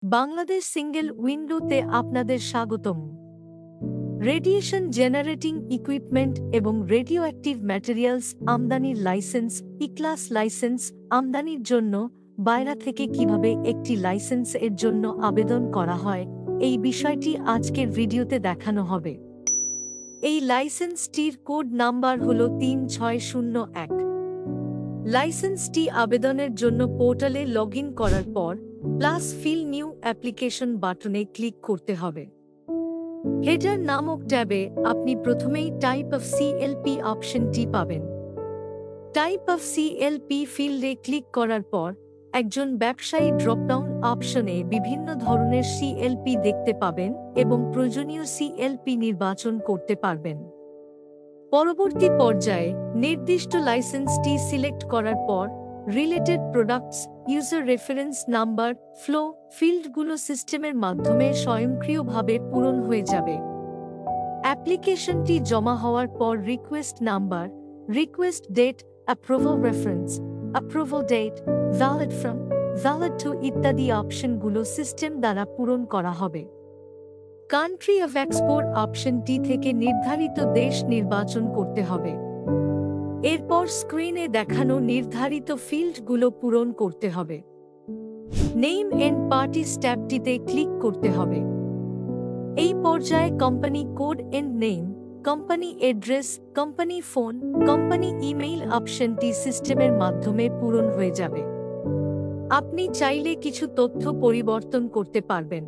Bangladesh single উইন্ডোতে আপনাদের স্বাগতম। রেডিয়েশন জেনারেটিং ইকুইপমেন্ট এবং রেডিও অ্যাক্টিভ ম্যাটেরিয়ালস আমদানির লাইসেন্স ই-ক্লাস লাইসেন্স আমদানির জন্য বাইরে থেকে কিভাবে একটি লাইসেন্স এর জন্য আবেদন করা হয় এই বিষয়টি আজকের ভিডিওতে দেখানো হবে। এই লাইসেন্সটির কোড নাম্বার হল 3601। লাইসেন্সটি আবেদনের জন্য পোর্টালে লগইন করার পর প্লাস ফিল নিউ অ্যাপ্লিকেশন বাটনে ক্লিক করতে হবে। হেডার নামক ট্যাবে আপনি প্রথমেই টাইপ অফ সিএলপি অপশনটি পাবেন। টাইপ অফ সিএলপি ফিল্ডে ক্লিক করার পর একজন ব্যবসায়ী ড্রপডাউন অপশনে বিভিন্ন ধরনের সিএলপি দেখতে পাবেন এবং প্রয়োজনীয় সিএলপি নির্বাচন করতে পারবেন। পরবর্তী পর্যায়ে নির্দিষ্ট লাইসেন্সটি সিলেক্ট করার পর related products user reference number flow ফিল্ডগুলো সিস্টেমের মাধ্যমে স্বয়ংক্রিয়ভাবে পূরণ হয়ে যাবে। অ্যাপ্লিকেশনটি জমা হওয়ার পর request number, request date, approval reference, approval date, valid from, valid to ইত্যাদি অপশনগুলো সিস্টেম দ্বারা পূরণ করা হবে। কান্ট্রি অফ এক্সপোর্ট অপশনটি থেকে নির্ধারিত দেশ নির্বাচন করতে হবে। এরপর স্ক্রিনে দেখানো নির্ধারিত ফিল্ডগুলো পূরণ করতে হবে। নেম এন্ড পার্টিস ট্যাবটিতে ক্লিক করতে হবে। এই পর্যায়ে company code end name, company address, company phone, company email অপশনটি সিস্টেমের মাধ্যমে পূরণ হয়ে যাবে। আপনি চাইলে কিছু তথ্য পরিবর্তন করতে পারবেন।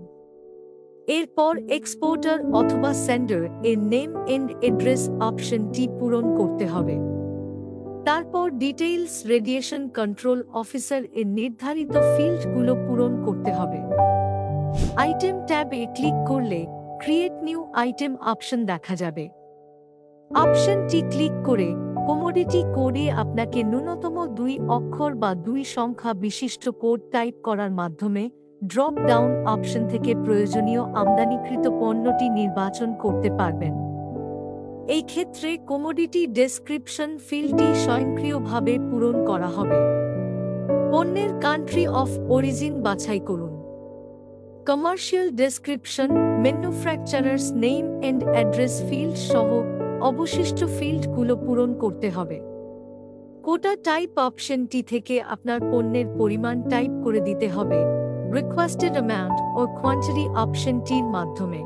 এরপর এক্সপোর্টার অথবা সেন্ডার এর নেম এন্ড অ্যাড্রেস অপশনটি পূরণ করতে হবে। তারপর ডিটেইলস রেডিয়েশন কন্ট্রোল অফিসার এর নির্ধারিত ফিল্ডগুলো পূরণ করতে হবে। আইটেম ট্যাবে ক্লিক করলে ক্রিয়েট নিউ আইটেম অপশন দেখা যাবে। অপশনটি ক্লিক করে কমোডিটি কোডে আপনাকে ন্যূনতম 2 অক্ষর বা 2 সংখ্যা বিশিষ্ট কোড টাইপ করার মাধ্যমে ড্রপ ডাউন অপশন থেকে প্রয়োজনীয় আমদানিকৃত পণ্যটি নির্বাচন করতে পারবেন। এই ক্ষেত্রে কমোডিটি ডেসক্রিপশন ফিল্ডটি স্বয়ংক্রিয়ভাবে পূরণ করা হবে। পণ্যের কান্ট্রি অফ অরিজিন বাছাই করুন। Commercial description, manufacturers name and address field সহ অবশিষ্ট ফিল্ডগুলো পূরণ করতে হবে। কোটা টাইপ অপশনটি থেকে আপনার পণ্যের পরিমাণ টাইপ করে দিতে হবে রিকোয়েস্টেড অ্যামাউন্ট ও কোয়ান্টিটি অপশনটির মাধ্যমে।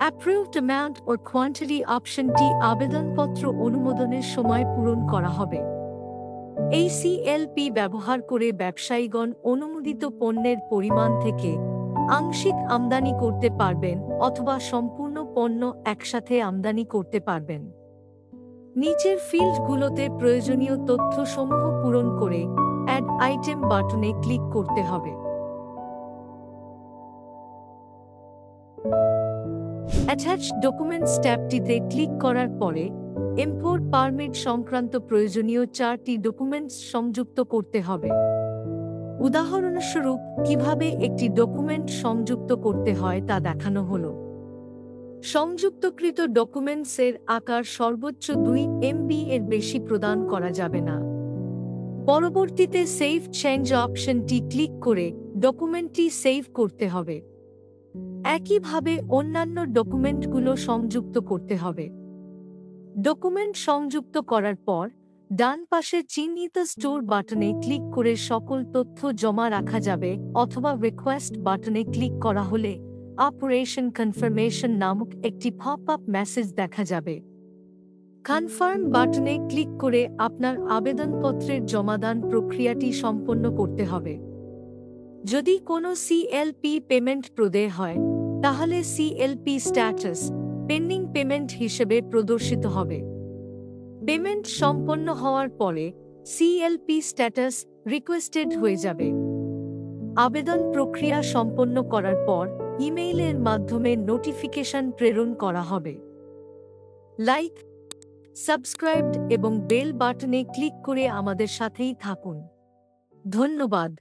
অ্যাপ্রুভড অ্যামাউন্ট ও কোয়ান্টিটি অপশনটি আবেদনপত্র অনুমোদনের সময় পূরণ করা হবে। এই সিএলপি ব্যবহার করে ব্যবসায়ীগণ অনুমোদিত পণ্যের পরিমাণ থেকে আংশিক আমদানি করতে পারবেন অথবা সম্পূর্ণ পণ্য একসাথে আমদানি করতে পারবেন। নিচের ফিল্ডগুলোতে প্রয়োজনীয় তথ্যসমূহ পূরণ করে অ্যাড আইটেম বাটনে ক্লিক করতে হবে। অ্যাটাচ ডকুমেন্টস ট্যাবটিতে ক্লিক করার পরে ইম্পোর্ট পারমিট সংক্রান্ত প্রয়োজনীয় 4টি ডকুমেন্টস সংযুক্ত করতে হবে। উদাহরণস্বরূপ কিভাবে একটি ডকুমেন্ট সংযুক্ত করতে হয় তা দেখানো হলো। সংযুক্তকৃত ডকুমেন্টসের আকার সর্বোচ্চ 2 MB এর বেশি প্রদান করা যাবে না। পরবর্তীতে সেভ চেঞ্জ অপশনটি ক্লিক করে ডকুমেন্টটি সেভ করতে হবে। একইভাবে অন্যান্য ডকুমেন্টগুলো সংযুক্ত করতে হবে। ডকুমেন্ট সংযুক্ত করার পর ডান পাশে চিহ্নিত স্টোর বাটনে ক্লিক করে সকল তথ্য জমা রাখা যাবে অথবা রিকোয়েস্ট বাটনে ক্লিক করা হলে অপারেশন কনফার্মেশন নামক একটি পপ-আপ মেসেজ দেখা যাবে। কনফার্ম বাটনে ক্লিক করে আপনার আবেদনপত্রের জমাদান প্রক্রিয়াটি সম্পন্ন করতে হবে। যদি কোনো সিএলপি পেমেন্ট প্রদেয় হয় তাহলে সিএলপি স্ট্যাটাস পেন্ডিং পেমেন্ট হিসেবে প্রদর্শিত হবে। পেমেন্ট সম্পন্ন হওয়ার পরে সিএলপি স্ট্যাটাস রিকোয়েস্টেড হয়ে যাবে। আবেদন প্রক্রিয়া সম্পন্ন করার পর ইমেইলের মাধ্যমে নোটিফিকেশন প্রেরণ করা হবে। লাইক, সাবস্ক্রাইব এবং বেল বাটনে ক্লিক করে আমাদের সাথেই থাকুন। ধন্যবাদ।